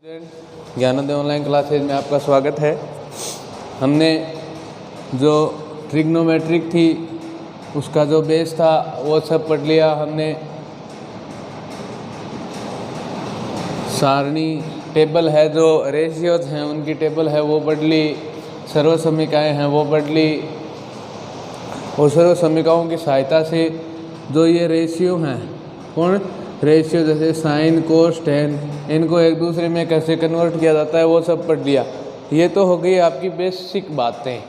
Gyanodaya online classes में आपका स्वागत है। हमने जो ट्रिग्नोमेट्रिक थी उसका जो बेस था वो सब पढ़ लिया हमने। सारणी टेबल है, जो रेशियोज हैं उनकी टेबल है वो पढ़ ली। सर्वसमीकाएँ हैं वो पढ़ ली। और सर्वसमीकाओं की सहायता से जो ये रेशियो हैं, कौन रेशियो, जैसे साइन कोस टेन, इनको एक दूसरे में कैसे कन्वर्ट किया जाता है वो सब पढ़ लिया। ये तो हो गई आपकी बेसिक बातें।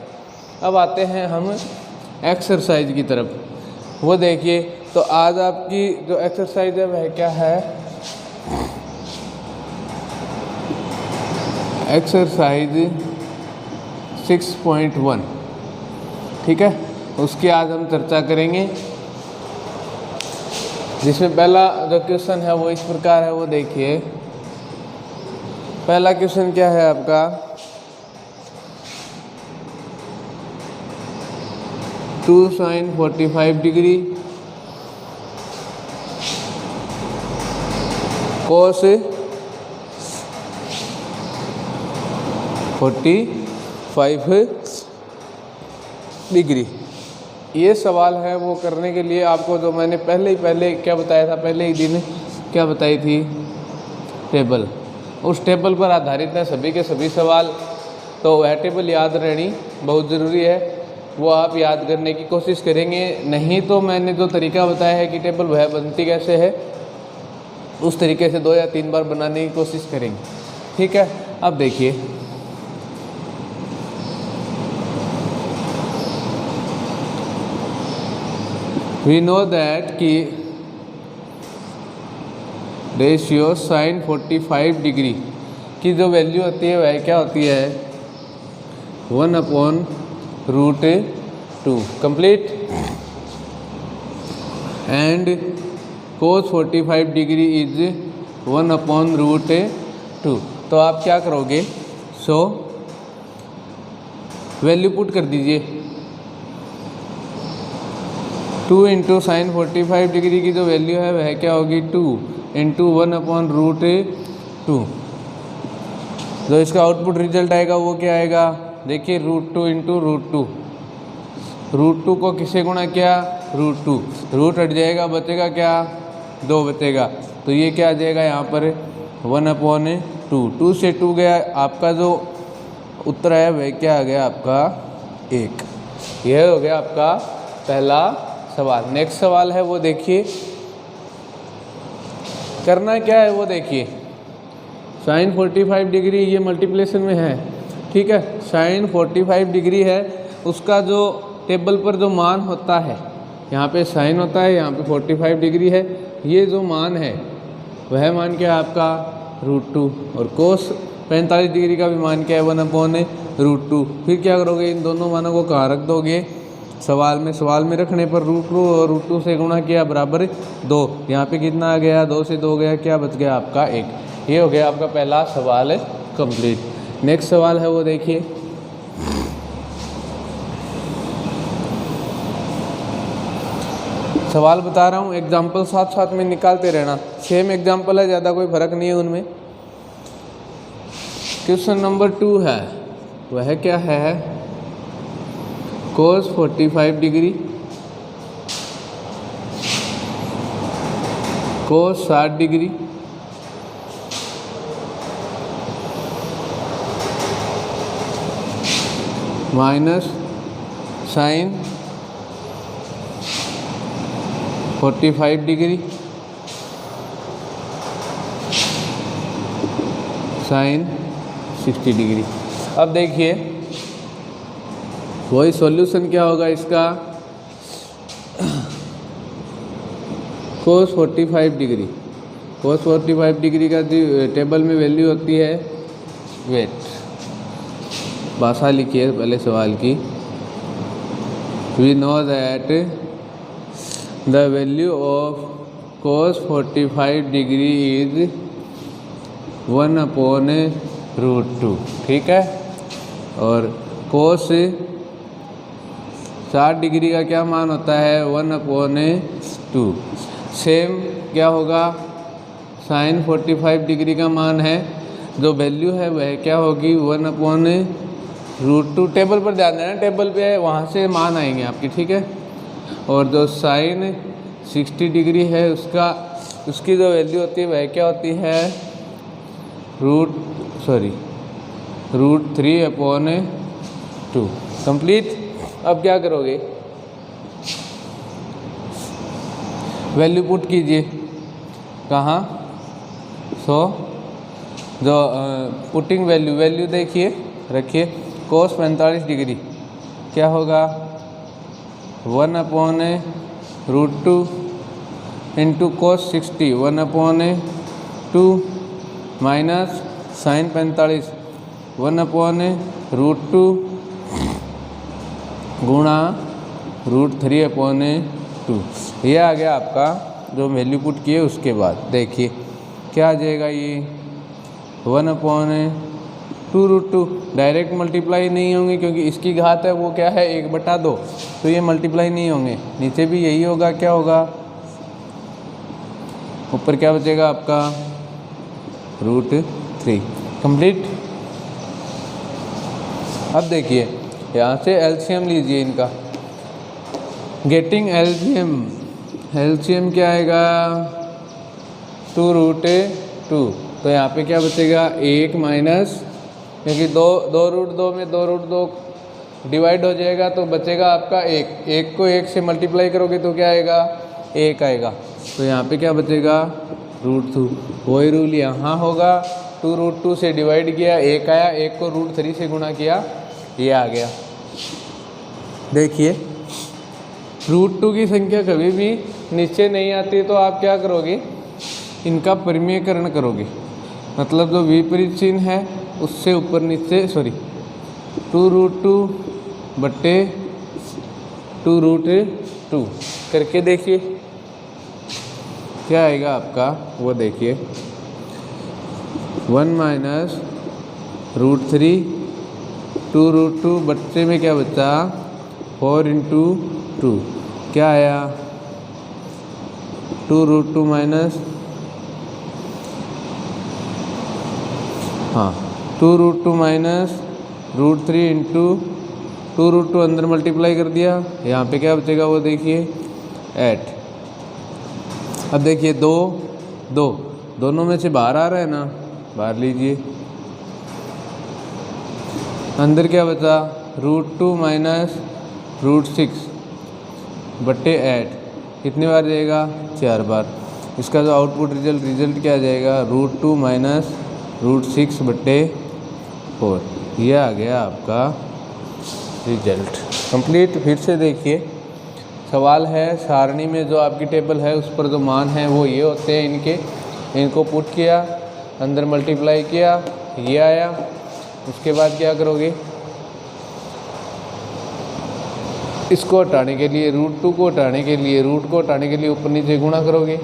अब आते हैं हम एक्सरसाइज की तरफ। वो देखिए, तो आज आपकी जो एक्सरसाइज है वह क्या है, एक्सरसाइज 6.1, ठीक है। उसकी आज हम चर्चा करेंगे, जिसमें पहला जो क्वेश्चन है वो इस प्रकार है। वो देखिए, पहला क्वेश्चन क्या है आपका, 2 sin 45 डिग्री cos 45 डिग्री। ये सवाल है वो करने के लिए आपको जो मैंने पहले क्या बताया था, पहले ही दिन क्या बताई थी, टेबल। उस टेबल पर आधारित है सभी के सभी सवाल। तो वह टेबल याद रहनी बहुत ज़रूरी है, वो आप याद करने की कोशिश करेंगे। नहीं तो मैंने जो तरीका बताया है कि टेबल वह बनती कैसे है, उस तरीके से 2 या 3 बार बनाने की कोशिश करेंगे, ठीक है। अब देखिए, we know that कि रेशियो साइन 45 डिग्री की जो वैल्यू होती है वह क्या होती है, 1/√2 complete. And cos 45 degree is 1/√2। तो आप क्या करोगे, सो वैल्यू पुट कर दीजिए। 2 इंटू साइन 45 डिग्री की जो वैल्यू है वह क्या होगी, 2 इंटू 1/√2। जो इसका आउटपुट रिजल्ट आएगा वो क्या आएगा, देखिए, √2 इंटू √2। √2 को किससे गुणा किया, √2, रूट हट जाएगा, बचेगा क्या, 2 बचेगा। तो ये क्या आ जाएगा यहाँ पर 1/2। 2 से 2 गया, आपका जो उत्तर है वह क्या आ गया, आपका 1। यह हो गया आपका पहला सवाल। नेक्स्ट सवाल है वो देखिए, करना क्या है वो देखिए। साइन 45 डिग्री ये मल्टीप्लिकेशन में है, ठीक है। साइन 45 डिग्री है, उसका जो टेबल पर जो मान होता है, यहाँ पे साइन होता है, यहाँ पे 45 डिग्री है। ये जो मान है वह मान क्या है आपका √2। और कोस 45 डिग्री का भी मान क्या है, 1/√2। फिर क्या करोगे, इन दोनों मानों को कहाँ रख दोगे, सवाल में रखने पर √2 और √2 से गुणा किया बराबर 2। यहाँ पे कितना आ गया, 2 से 2 गया, क्या बच गया आपका 1। ये हो गया आपका पहला सवाल कंप्लीट। नेक्स्ट सवाल है वो देखिए, सवाल बता रहा हूँ, एग्जाम्पल साथ साथ में निकालते रहना। सेम एग्जाम्पल है, ज़्यादा कोई फर्क नहीं है उनमें। क्वेश्चन नंबर 2 है, वह क्या है, cos 45 degree cos 60 degree minus sine 45 degree sine 60 degree. अब देखिए, वही सॉल्यूशन क्या होगा इसका, cos 45 डिग्री, cos 45 डिग्री का जो टेबल में वैल्यू होती है, वेट भाषा लिखिए पहले सवाल की। We know that the value of cos 45 degree is 1/√2, ठीक है। और cos 60 डिग्री का क्या मान होता है, 1/2। सेम क्या होगा, साइन 45 डिग्री का मान है जो वैल्यू है वह क्या होगी 1/√2। टेबल पर ध्यान देना, टेबल पे है वहाँ से मान आएंगे आपके, ठीक है। और जो साइन 60 डिग्री है उसकी जो वैल्यू होती है वह क्या होती है √3/2। कंप्लीट। अब क्या करोगे, वैल्यू पुट कीजिए कहाँ, जो पुटिंग वैल्यू देखिए रखिए। cos 45 डिग्री क्या होगा 1/√2 इंटू cos 60 1/2 माइनस साइन 45 1/√2 गुणा √3/2। ये आ गया आपका जो वैल्यू पुट किए। उसके बाद देखिए क्या आ जाएगा, ये 1/√2 डायरेक्ट मल्टीप्लाई नहीं होंगे क्योंकि इसकी घात है वो क्या है 1/2, तो ये मल्टीप्लाई नहीं होंगे। नीचे भी यही होगा, क्या होगा ऊपर क्या बचेगा आपका √3। कंप्लीट। अब देखिए यहाँ से एलसीएम लीजिए इनका, गेटिंग एलसीएम क्या आएगा 2√2। तो यहाँ पे क्या बचेगा 1 माइनस, क्योंकि 2√2 में 2√2 डिवाइड हो जाएगा तो बचेगा आपका 1 को 1 से मल्टीप्लाई करोगे तो क्या आएगा 1 आएगा। तो यहाँ पे क्या बचेगा √2। वही रूल यहाँ होगा, 2√2 से डिवाइड किया 1 आया, 1 को √3 से गुणा किया ये आ गया। देखिए √2 की संख्या कभी भी नीचे नहीं आती तो आप क्या करोगे, इनका परिमेयकरण करोगे, मतलब जो विपरीत चिन्ह है उससे ऊपर नीचे 2√2/2√2 करके देखिए क्या आएगा आपका, वो देखिए 1 माइनस √3 2√2 बच्चे में क्या बचा 4/2 क्या आया 2√2 माइनस 2√2 माइनस √3 इंटू 2√2 अंदर मल्टीप्लाई कर दिया, यहाँ पे क्या बचेगा वो देखिए 8। अब देखिए 2 दोनों में से बाहर आ रहा है ना, बाहर लीजिए, अंदर क्या बचा √2 माइनस √6/8 कितनी बार जाएगा 4 बार। इसका जो आउटपुट रिजल्ट क्या आ जाएगा √2 माइनस √6/4। ये आ गया आपका रिजल्ट। कंप्लीट। फिर से देखिए सवाल है, सारणी में जो आपकी टेबल है उस पर जो मान है वो ये होते हैं इनको पुट किया, अंदर मल्टीप्लाई किया, ये आया। उसके बाद क्या करोगे, इसको हटाने के लिए √2 को हटाने के लिए रूट को हटाने के लिए ऊपर नीचे गुणा करोगे,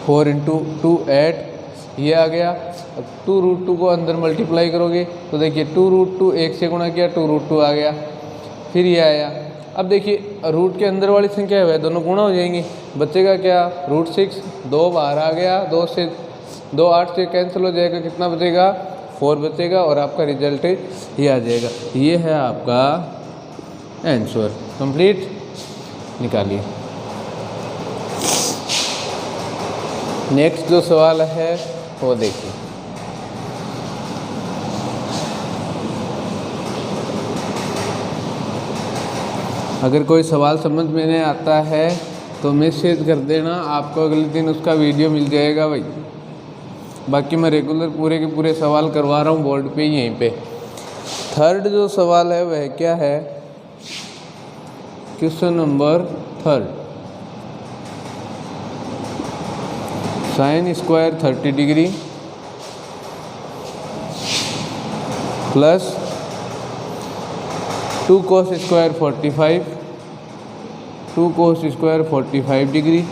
4 × 2 8 ये आ गया। अब 2√2 को अंदर मल्टीप्लाई करोगे तो देखिए 2√2 1 से गुणा किया 2√2 आ गया, फिर ये आया। अब देखिए रूट के अंदर वाली संख्या है वह दोनों गुणा हो जाएंगी, बचेगा क्या √6, 2 बाहर आ गया, 2 8 से कैंसिल हो जाएगा, कितना बचेगा 4 बचेगा और आपका रिजल्ट ये आ जाएगा। ये है आपका आंसर। कंप्लीट। निकालिए। नेक्स्ट जो सवाल है वो देखिए, अगर कोई सवाल समझ में नहीं आता है तो मैसेज कर देना, आपको अगले दिन उसका वीडियो मिल जाएगा भाई। बाकी मैं रेगुलर पूरे के पूरे सवाल करवा रहा हूँ बोर्ड पे यहीं पे। थर्ड जो सवाल है वह क्या है, question number 3, sine square 30 degree plus 2 cos square 45 degree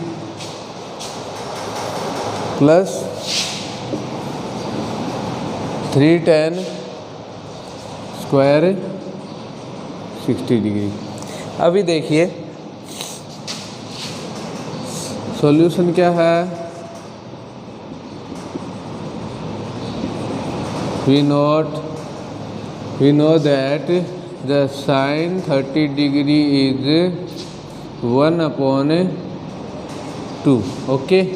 plus 3 tan square 60 degree. अभी देखिए सॉल्यूशन क्या है, we know that the sin 30 degree is 1/2, okay,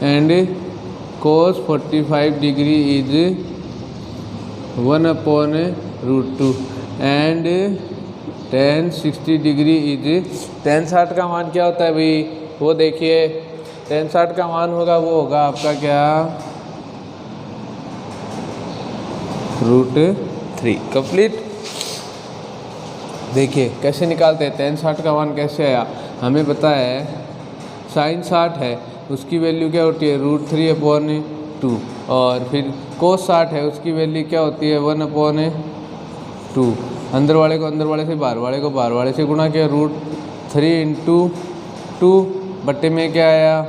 and cos 45 degree is 1/√2, and tan 60 degree is tan 60 का मान क्या होता है भाई, वो देखिए tan 60 का मान होगा, वो होगा आपका क्या, √3 कंप्लीट। देखिए कैसे निकालते हैं, tan 60 का मान कैसे आया, हमें पता है sin 60 है, उसकी वैल्यू क्या होती है √3/2, और फिर cos 60 है, उसकी वैल्यू क्या होती है 1/2, अंदर वाले को अंदर वाले से, बाहर वाले को बाहर वाले से गुणा किया, √3 × 2 बट्टे में क्या आया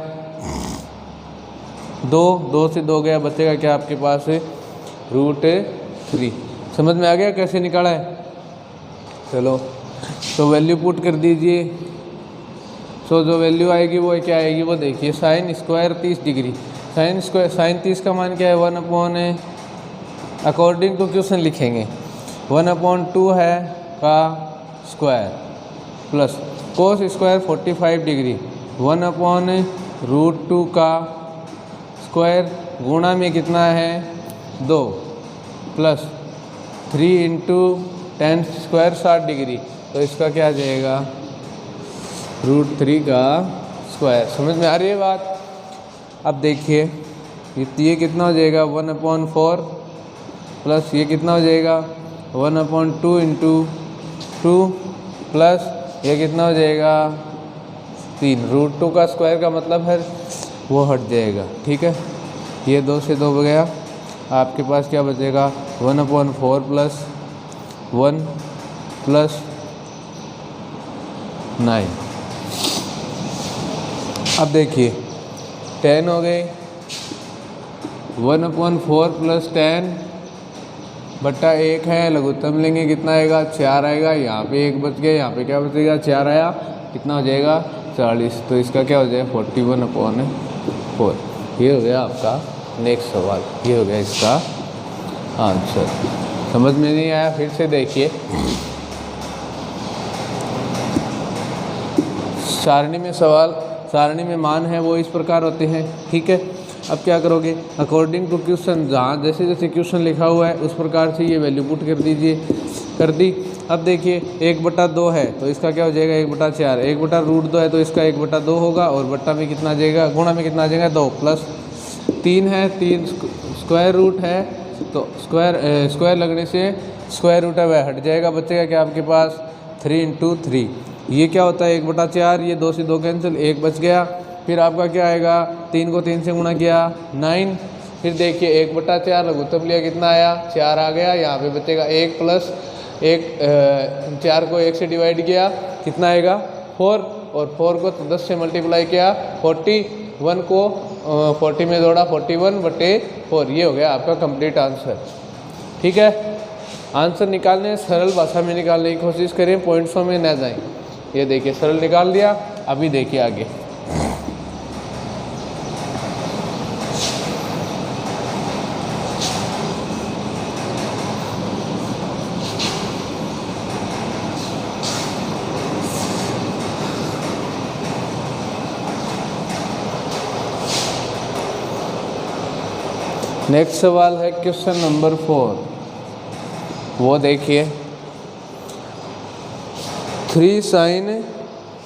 2 से 2 गया, बचेगा क्या आपके पास √3। समझ में आ गया कैसे निकाला है। चलो तो वैल्यू पुट कर दीजिए। तो जो वैल्यू आएगी वो क्या आएगी, वो देखिए sin स्क्वायर 30 डिग्री, sin 30 का मान क्या है 1/, अकॉर्डिंग टू क्वेश्चन लिखेंगे 1/2 है का square, plus cos square 45 degree 1/√2 का स्क्वायर, गुणा में कितना है 2, प्लस 3 × tan स्क्वायर 60 डिग्री, तो इसका क्या आ जाएगा √3 का स्क्वायर। समझ में आ रही है बात। अब देखिए ये कितना हो जाएगा 1/4, प्लस ये कितना हो जाएगा 1/2 × 2, प्लस ये कितना हो जाएगा 3, √2 का स्क्वायर का मतलब है वो हट जाएगा, ठीक है। ये 2 से 2 गया, आपके पास क्या बचेगा 1/4 + 1 + 9। अब देखिए tan हो गए 1/4 + 10 बट्टा 1 है, लघुत्तम लेंगे कितना आएगा 4 आएगा, यहाँ पे 1 बच गया, यहाँ पे क्या बचेगा 4 आया, कितना हो जाएगा 40, तो इसका क्या हो जाएगा 41/4। ये हो गया आपका नेक्स्ट सवाल, ये हो गया इसका आंसर। समझ में नहीं आया फिर से देखिए, सारणी में सवाल, सारणी में मान है वो इस प्रकार होते हैं, ठीक है। अब क्या करोगे अकॉर्डिंग टू क्वेश्चन, जहाँ जैसे जैसे क्वेश्चन लिखा हुआ है उस प्रकार से ये वैल्यू पुट कर दीजिए, कर दी। अब देखिए 1/2 है तो इसका क्या हो जाएगा 1/4, 1/√2 है तो इसका 1/2 होगा, और बट्टा में कितना आ जाएगा, गुणा में कितना आ जाएगा 2, प्लस 3 है, 3 स्क्वायर रूट है तो स्क्वायर लगने से स्क्वायर रूट है वह हट जाएगा, बचेगा क्या आपके पास 3 × 3। ये क्या होता है 1/4, ये 2 से 2 कैंसिल, 1 बच गया। फिर आपका क्या आएगा 3 को 3 से गुणा किया 9, फिर देखिए 1/4 लघुत्तम लिया कितना आया 4 आ गया, यहाँ पे बचेगा 1 + 1, 4 को 1 से डिवाइड किया कितना आएगा 4, और 4 को 10 से मल्टीप्लाई किया 40, 1 को 40 में जोड़ा 41/4। ये हो गया आपका कंप्लीट आंसर, ठीक है। आंसर निकालने सरल भाषा में निकालने की कोशिश करें, पॉइंट्सों में ना जाएं। ये देखिए सरल निकाल दिया, अभी देखिए आगे। नेक्स्ट सवाल है क्वेश्चन नंबर 4, वो देखिए 3 sin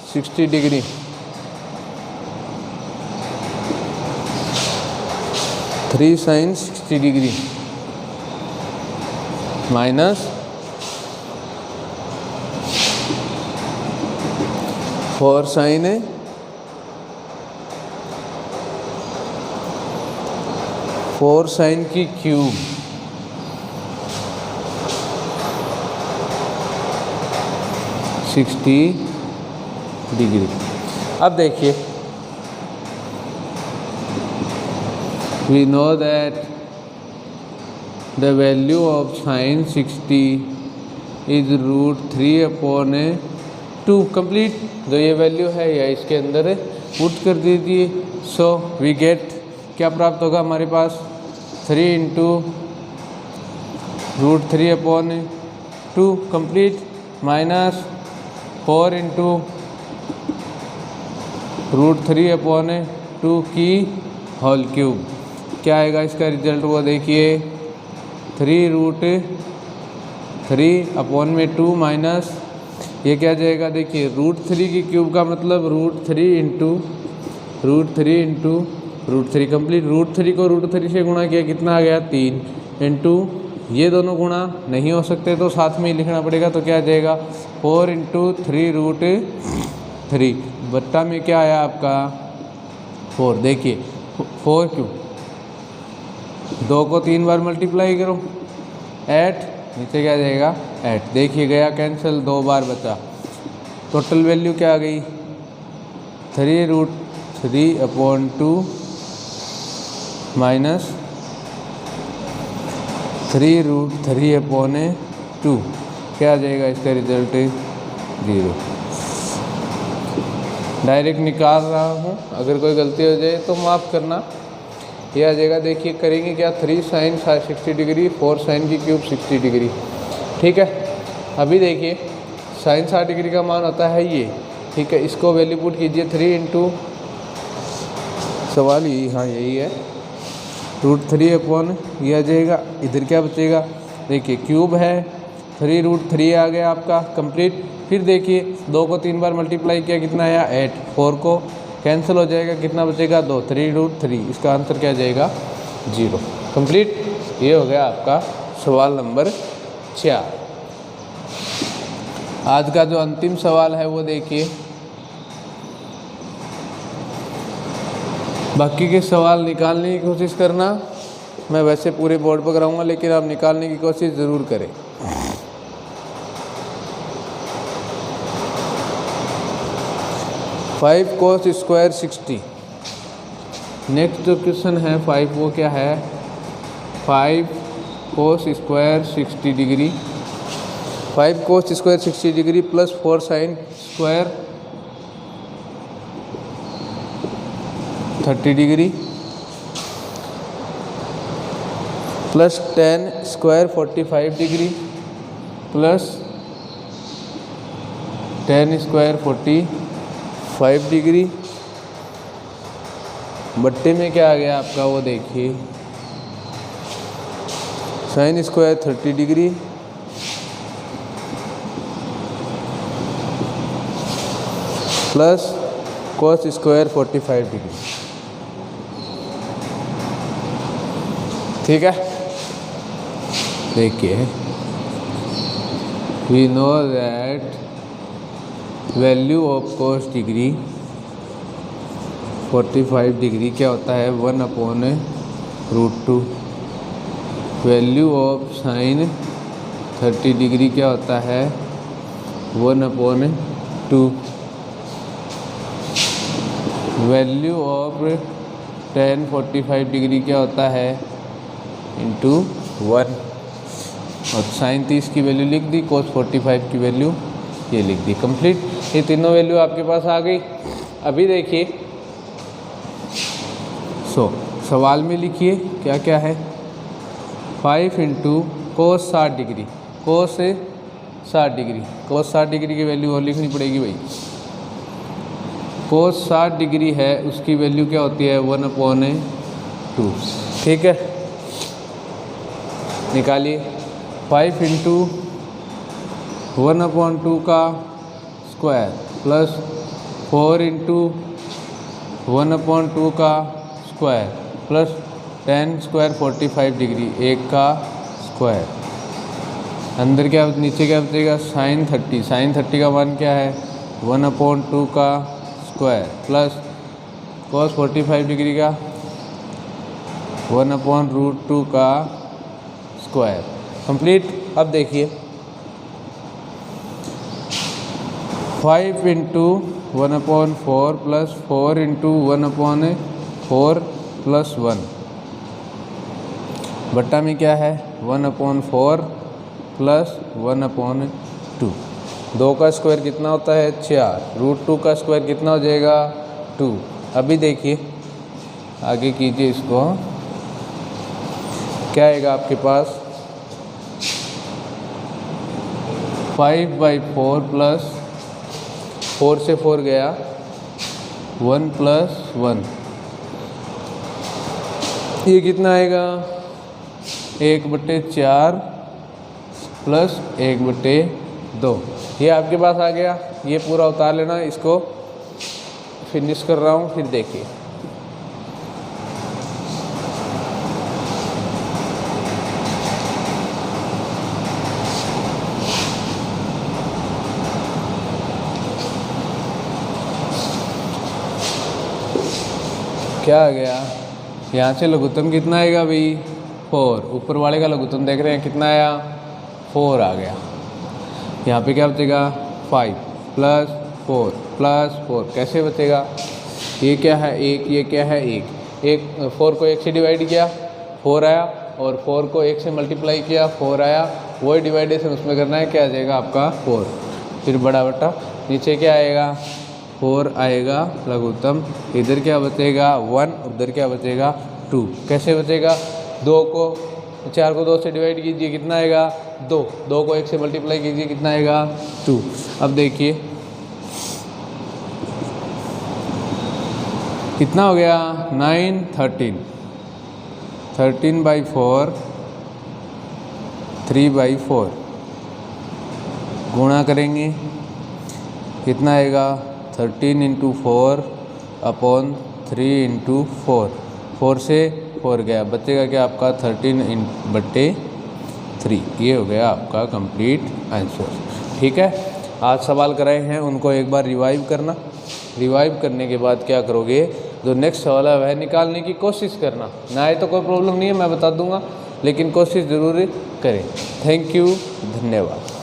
60 degree minus 4 sin 4 cube degree. अब देखिए we know that the value of sin 60 is √3/2 complete. जो ये वैल्यू है या इसके अंदर पुट कर दीजिए। सो वी गेट क्या प्राप्त होगा हमारे पास 3 × √3/2 कंप्लीट माइनस 4 इंटू √3/2 की होल क्यूब। क्या आएगा इसका रिजल्ट वो देखिए, 3√3/2 माइनस ये क्या जाएगा देखिए, √3 की क्यूब का मतलब √3 इंटू √3 कंप्लीट। √3 को √3 से गुणा किया, कितना आ गया 3 इंटू ये दोनों गुणा नहीं हो सकते तो साथ में ही लिखना पड़ेगा, तो क्या आ जाएगा 4 इंटू 3√3 बट्टा में क्या आया आपका 4। देखिए 4 क्यों, 2 को 3 बार मल्टीप्लाई करो 8, नीचे क्या जाएगा 8। देखिए गया कैंसिल, 2 बार बचा। टोटल वैल्यू क्या आ गई 3√3/2 माइनस 3√3/2 क्या आ जाएगा इसका रिजल्ट 0। डायरेक्ट निकाल रहा हूँ, अगर कोई गलती हो जाए तो माफ़ करना। ये आ जाएगा, देखिए करेंगे क्या, 3 sin 60 डिग्री, 4 sin की क्यूब 60 डिग्री। ठीक है, अभी देखिए sin 60 डिग्री का मान होता है ये, ठीक है। इसको वैल्यू पुट कीजिए 3 इंटू, सवाल यही, हाँ यही है, √3/, ये आ जाएगा। इधर क्या बचेगा, देखिए क्यूब है, 3√3 आ गया आपका कंप्लीट। फिर देखिए 2 को 3 बार मल्टीप्लाई किया, कितना आया 8। 4 को कैंसिल हो जाएगा, कितना बचेगा 2, 3√3। इसका आंसर क्या जाएगा 0 कंप्लीट। ये हो गया आपका सवाल नंबर 4। आज का जो अंतिम सवाल है वो देखिए, बाकी के सवाल निकालने की कोशिश करना। मैं वैसे पूरे बोर्ड पर कराऊंगा, लेकिन आप निकालने की कोशिश ज़रूर करें। Five cos square 60। नेक्स्ट जो क्वेश्चन है 5, वो क्या है, 5 cos square 60 degree, 5 cos square 60 degree plus 4 sin square 30 degree plus 10 square 45 degree plus 10 square 45 degree बट्टे में क्या आ गया आपका वो देखिए, sin square 30 degree plus cos square 45 degree. ठीक है, देखिए we know that value of cos degree 45 degree क्या होता है 1/√2। वैल्यू ऑफ sin 30 डिग्री क्या होता है 1/2। वैल्यू ऑफ tan 45 डिग्री क्या होता है × 1। और sin 30 की वैल्यू लिख दी, cos 45 की वैल्यू ये लिख दी कंप्लीट। ये तीनों वैल्यू आपके पास आ गई। अभी देखिए सवाल में लिखिए क्या क्या है, 5 × cos 60 degree, cos 60 degree, cos 60 degree की वैल्यू और लिखनी पड़ेगी भाई। cos 60 डिग्री है उसकी वैल्यू क्या होती है 1/2। ठीक है, निकालिए 5 × 1/2 का स्क्वायर प्लस 4 × 1/2 का स्क्वायर प्लस 10 स्क्वायर 45 डिग्री, 1 का स्क्वायर। अंदर क्या, नीचे क्या बचेगा sin 30। sin 30 का मान क्या है 1/2 का स्क्वायर प्लस cos 45 डिग्री का 1/√2 का स्क्वायर कंप्लीट। अब देखिए 5 × 1/4 प्लस 4 × 1/4 प्लस 1 बट्टा में क्या है 1/4 प्लस 1/2। 2 का स्क्वायर कितना होता है 4, √2 का स्क्वायर कितना हो जाएगा 2। अभी देखिए आगे कीजिए इसको, क्या आएगा आपके पास 5/4 प्लस 4 से 4 गया 1 + 1, ये कितना आएगा 1/4 प्लस 1/2। ये आपके पास आ गया। ये पूरा उतार लेना, इसको फिनिश कर रहा हूँ, फिर देखिए। क्या आ गया, यहाँ से लघुत्तम कितना आएगा भाई 4, ऊपर वाले का लघुत्तम देख रहे हैं कितना आया 4 आ गया। यहाँ पे क्या बचेगा 5 + 4 + 4, कैसे बचेगा, ये क्या है 1, ये क्या है 1, 4 को 1 से डिवाइड किया 4 आया, और 4 को 1 से मल्टीप्लाई किया 4 आया, वही डिवाइडेशन उसमें करना है, क्या आ जाएगा आपका 4, फिर बड़ा बटा नीचे क्या आएगा 4 आएगा लघुत्तम, इधर क्या बचेगा 1, उधर क्या बचेगा 2, कैसे बचेगा 4 को 2 से डिवाइड कीजिए कितना आएगा 2, 2 को 1 से मल्टीप्लाई कीजिए कितना आएगा 2। अब देखिए कितना हो गया 9 13, 13/4 3/4 गुणा करेंगे कितना आएगा 13 × 4 / 3 × 4, 4 से 4 गया, बचेगा क्या आपका 13/3। ये हो गया आपका कंप्लीट आंसर। ठीक है, आज सवाल कराए हैं उनको एक बार रिवाइव करना, रिवाइव करने के बाद क्या करोगे, जो नेक्स्ट सवाल है वह निकालने की कोशिश करना, ना आए तो कोई प्रॉब्लम नहीं है, मैं बता दूंगा, लेकिन कोशिश ज़रूर करें। थैंक यू, धन्यवाद।